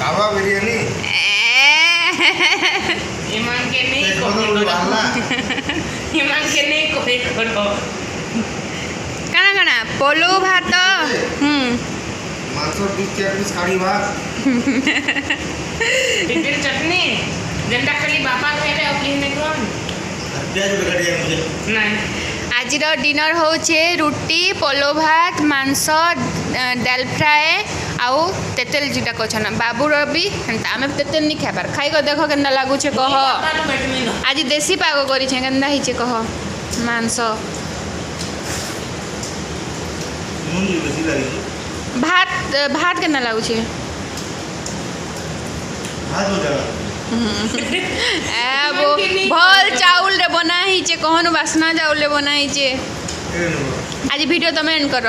खावा बिरयानी ईमान के नहीं कोई करो କାଣା କାଣା ପଲଉ ଭାତ मांस 2-4 खाड़ी भात बिबिर चटनी जेंटा खाली बापा खाइबे और केही नहीं कोन प्याज लगाड़िया मुझे नहीं ଆଜିର ଡିନର ହେଉଛି ରୁଟି ପଲଉ ଭାତ ମାଂସ ଡାଲ ଫ୍ରାଏ ଆଉ ତେତେଲ ଯେଟା କଛନ ବାବୁର ବି ହେନ୍ତା ଆମେ ତେତେଲ ନି ଖାଇବାର ଖାଇକ ଦେଖ କେନ୍ତା ଲାଗୁଛେ କହ ଆଜି ଦେଶୀ ପାଗ କରିଛେ କେନ୍ତା ହେଇଛେ କହ ମାଂସ नून भी बेसी लगी ଭାତ ଭାତ କେନ୍ତା ଲାଗୁଛେ भात हो जाएगा भल चाउल रे बना ହେଇଛେ कहनु ବାସ୍ନା ଚାଉଲ ରେ ବନା ହେଇଛେ ये नो ଆଜି ଭିଡ଼ିଓ ତମେ ଏଣ୍ଡ କର